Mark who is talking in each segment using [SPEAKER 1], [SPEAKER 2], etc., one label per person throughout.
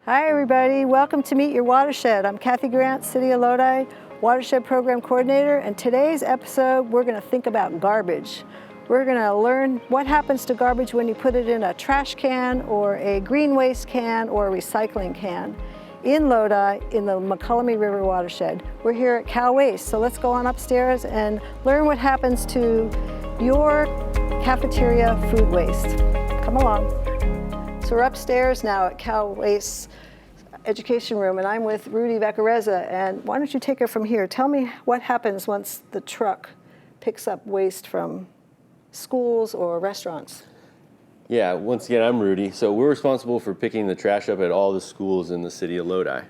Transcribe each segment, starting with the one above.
[SPEAKER 1] Hi everybody, welcome to Meet Your Watershed. I'm Kathy Grant, City of Lodi, Watershed Program Coordinator, and today's episode we're going to think about garbage. We're going to learn what happens to garbage when you put it in a trash can or a green waste can or a recycling can in Lodi in the Mokelumne River Watershed. We're here at Cal Waste, so let's go on upstairs and learn what happens to your cafeteria food waste. Come along. So we're upstairs now at Cal Waste Education Room, and I'm with Rudy Vaccarezza. And why don't you take it from here? Tell me what happens once the truck picks up waste from schools or restaurants.
[SPEAKER 2] Yeah, once again, I'm Rudy. So we're responsible for picking the trash up at all the schools in the City of Lodi.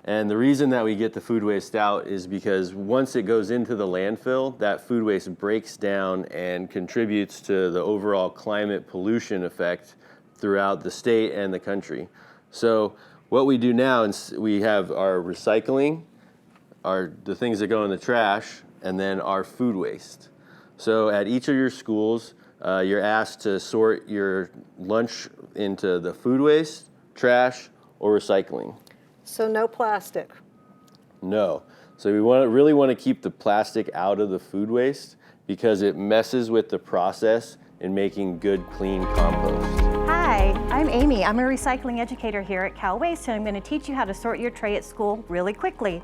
[SPEAKER 2] And the reason that we get the food waste out is because once it goes into the landfill, that food waste breaks down and contributes to the overall climate pollution effect throughout the state and the country. So what we do now is we have our recycling, the things that go in the trash, and then our food waste. So at each of your schools, you're asked to sort your lunch into the food waste, trash, or recycling.
[SPEAKER 1] So no plastic?
[SPEAKER 2] No. So we really want to keep the plastic out of the food waste because it messes with the process in making good, clean compost.
[SPEAKER 3] Hi, I'm Amy. I'm a recycling educator here at Cal Waste, and I'm going to teach you how to sort your tray at school really quickly.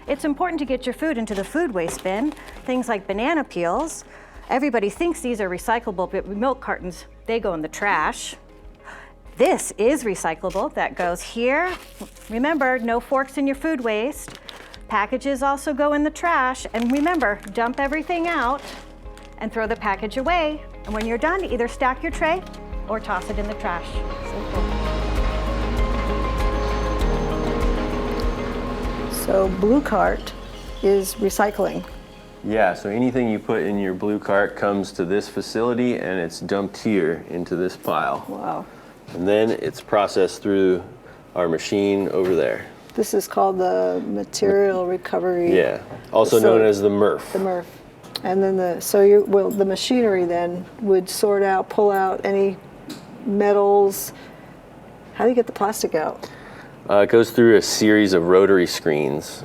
[SPEAKER 3] It's important to get your food into the food waste bin. Things like banana peels. Everybody thinks these are recyclable, but milk cartons, they go in the trash. This is recyclable. That goes here. Remember, no forks in your food waste. Packages also go in the trash. And remember, dump everything out and throw the package away. And when you're done, either stack your tray or toss it in the trash. Simple.
[SPEAKER 1] So blue cart is recycling.
[SPEAKER 2] Yeah, so anything you put in your blue cart comes to this facility and it's dumped here into this pile.
[SPEAKER 1] Wow.
[SPEAKER 2] And then it's processed through our machine over there.
[SPEAKER 1] This is called the material recovery.
[SPEAKER 2] Yeah, also known as the MRF.
[SPEAKER 1] The MRF. And then the machinery then would sort out, pull out any metals. How do you get the plastic out?
[SPEAKER 2] It goes through a series of rotary screens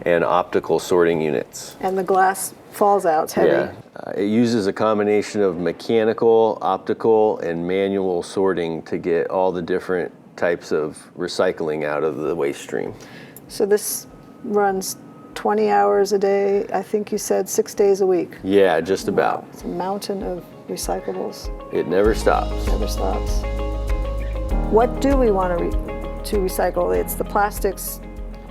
[SPEAKER 2] and optical sorting units.
[SPEAKER 1] And the glass falls out, it's heavy.
[SPEAKER 2] Yeah, it uses a combination of mechanical, optical, and manual sorting to get all the different types of recycling out of the waste stream.
[SPEAKER 1] So this runs 20 hours a day, I think you said 6 days a week.
[SPEAKER 2] Yeah, just about.
[SPEAKER 1] Wow. It's a mountain of recyclables.
[SPEAKER 2] It never stops.
[SPEAKER 1] Never stops. What do we want to recycle? It's the plastics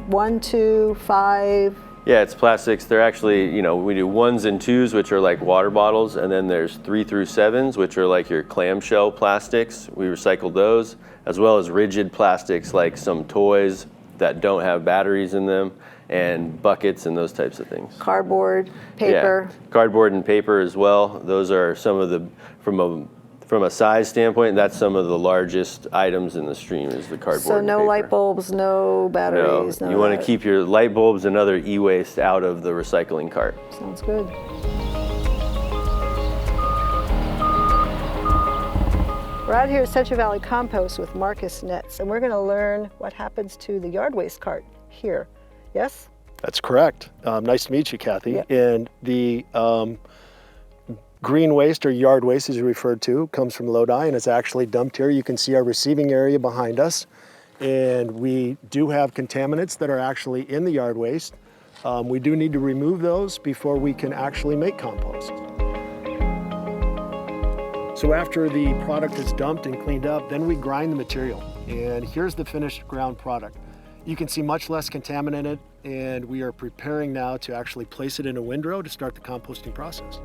[SPEAKER 1] 1, 2, 5.
[SPEAKER 2] Yeah, it's plastics. They're actually, we do 1s and 2s, which are like water bottles, and then there's 3 through 7s, which are like your clamshell plastics. We recycle those, as well as rigid plastics like some toys that don't have batteries in them, and buckets and those types of things.
[SPEAKER 1] Cardboard, paper.
[SPEAKER 2] Yeah, cardboard and paper as well. Those are some of the, from a size standpoint, that's some of the largest items in the stream is the cardboard.
[SPEAKER 1] So no light bulbs, no batteries.
[SPEAKER 2] No, you want to keep your light bulbs and other e-waste out of the recycling cart.
[SPEAKER 1] Sounds good. We're out here at Central Valley Compost with Marcus Netz, and we're going to learn what happens to the yard waste cart here. Yes?
[SPEAKER 4] That's correct. Nice to meet you, Kathy.
[SPEAKER 1] Yep.
[SPEAKER 4] And the green waste, or yard waste as you referred to, comes from Lodi and is actually dumped here. You can see our receiving area behind us. And we do have contaminants that are actually in the yard waste. We do need to remove those before we can actually make compost. So after the product is dumped and cleaned up, then we grind the material. And here's the finished ground product. You can see much less contaminant in it, and we are preparing now to actually place it in a windrow to start the composting process.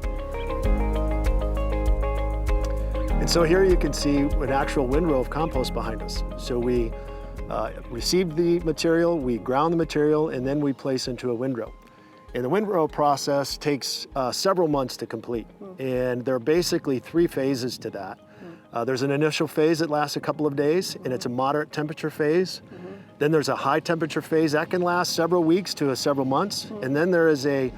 [SPEAKER 4] And so here you can see an actual windrow of compost behind us. So we received the material, we ground the material, and then we place into a windrow. And the windrow process takes several months to complete. And there are basically 3 phases to that. There's an initial phase that lasts a couple of days, and it's a moderate temperature phase. Then there's a high temperature phase that can last several weeks to several months. And then there is a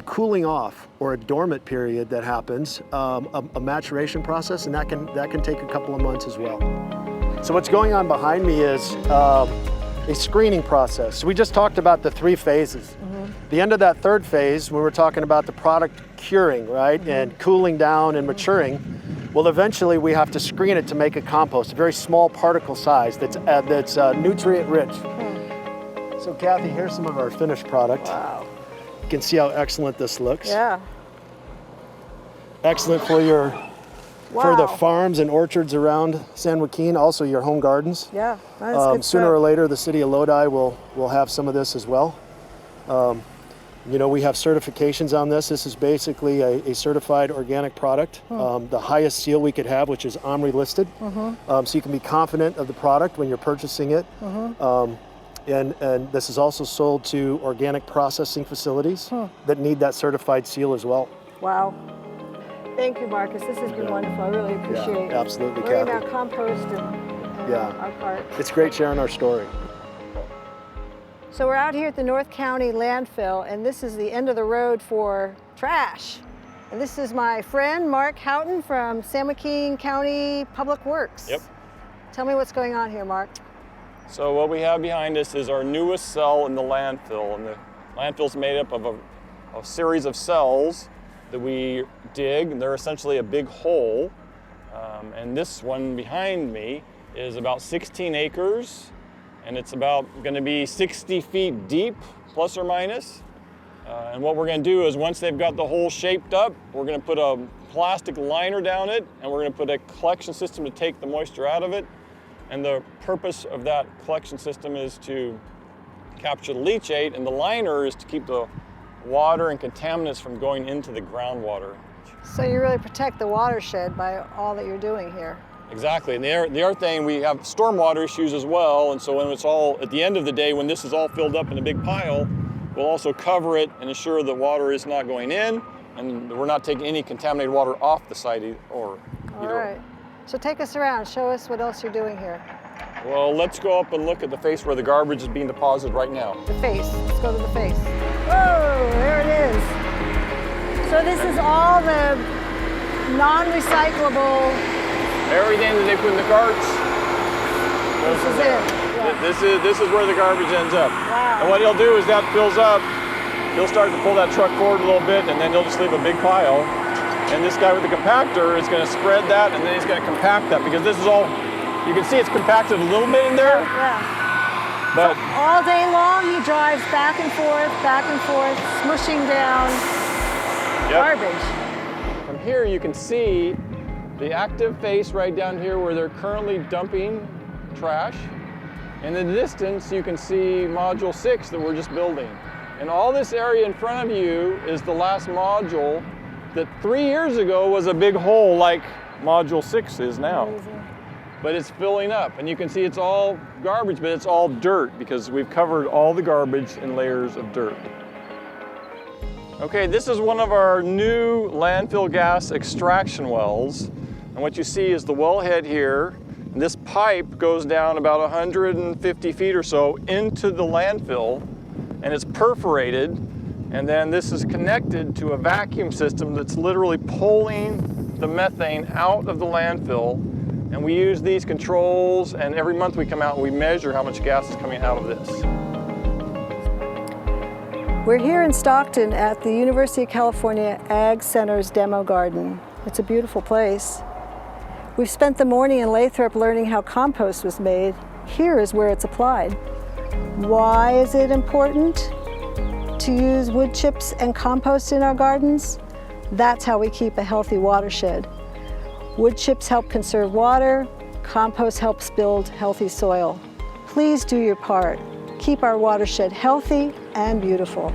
[SPEAKER 4] cooling off or a dormant period that happens, a maturation process, and that can take a couple of months as well. So what's going on behind me is a screening process. So we just talked about the 3 phases. The end of that 3rd phase, when we're talking about the product curing, right, and cooling down and maturing, well, eventually we have to screen it to make a compost, a very small particle size that's nutrient rich. So Kathy, here's some of our finished product.
[SPEAKER 1] Wow.
[SPEAKER 4] You can see how excellent this looks.
[SPEAKER 1] Yeah.
[SPEAKER 4] Excellent for your for the farms and orchards around San Joaquin, also your home gardens.
[SPEAKER 1] Yeah, that's good
[SPEAKER 4] Sooner
[SPEAKER 1] stuff.
[SPEAKER 4] or later, the City of Lodi will have some of this as well. You know, we have certifications on this. This is basically a certified organic product, the highest seal we could have, which is OMRI listed. So you can be confident of the product when you're purchasing it. And this is also sold to organic processing facilities that need that certified seal as well.
[SPEAKER 1] Wow. Thank you, Marcus. This has been wonderful. I really appreciate
[SPEAKER 4] absolutely,
[SPEAKER 1] learning
[SPEAKER 4] Kathy.
[SPEAKER 1] about compost and our part.
[SPEAKER 4] It's great sharing our story.
[SPEAKER 1] So we're out here at the North County Landfill, and this is the end of the road for trash. And this is my friend, Mark Houghton from San Joaquin County Public Works.
[SPEAKER 5] Yep.
[SPEAKER 1] Tell me what's going on here, Mark.
[SPEAKER 5] So what we have behind us is our newest cell in the landfill. And the landfill's made up of a series of cells that we dig, and they're essentially a big hole. And this one behind me is about 16 acres, and it's about going to be 60 feet deep, plus or minus. And what we're going to do is once they've got the hole shaped up, we're going to put a plastic liner down it, and we're going to put a collection system to take the moisture out of it. And the purpose of that collection system is to capture the leachate, and the liner is to keep the water and contaminants from going into the groundwater.
[SPEAKER 1] So you really protect the watershed by all that you're doing here.
[SPEAKER 5] Exactly, and the other thing, we have stormwater issues as well, and so when it's all, at the end of the day, when this is all filled up in a big pile, we'll also cover it and ensure that water is not going in, and we're not taking any contaminated water off the site or
[SPEAKER 1] All right. So take us around, show us what else you're doing here.
[SPEAKER 5] Well, let's go up and look at the face where the garbage is being deposited right now.
[SPEAKER 1] The face, let's go to the face. Whoa, there it is. So this is all the non-recyclable.
[SPEAKER 5] Everything that they put in the carts.
[SPEAKER 1] This is it. Yeah.
[SPEAKER 5] This is where the garbage ends up.
[SPEAKER 1] Wow.
[SPEAKER 5] And what he'll do is that fills up, he'll start to pull that truck forward a little bit, and then he'll just leave a big pile. And this guy with the compactor is going to spread that, and then he's going to compact that, because this is all, you can see it's compacted a little bit in there.
[SPEAKER 1] Yeah.
[SPEAKER 5] But
[SPEAKER 1] So all day long he drives back and forth, smushing down garbage.
[SPEAKER 5] From here you can see the active face right down here where they're currently dumping trash. In the distance you can see Module 6 that we're just building. And all this area in front of you is the last module that 3 years ago was a big hole like Module 6 is now.
[SPEAKER 1] Amazing.
[SPEAKER 5] But it's filling up, and you can see it's all garbage, but it's all dirt because we've covered all the garbage in layers of dirt. Okay, this is one of our new landfill gas extraction wells. And what you see is the wellhead here. And this pipe goes down about 150 feet or so into the landfill, and it's perforated. And then this is connected to a vacuum system that's literally pulling the methane out of the landfill. And we use these controls, and every month we come out and we measure how much gas is coming out of this.
[SPEAKER 1] We're here in Stockton at the University of California Ag Center's demo garden. It's a beautiful place. We've spent the morning in Lathrop learning how compost was made. Here is where it's applied. Why is it important to use wood chips and compost in our gardens? That's how we keep a healthy watershed. Wood chips help conserve water, compost helps build healthy soil. Please do your part. Keep our watershed healthy and beautiful.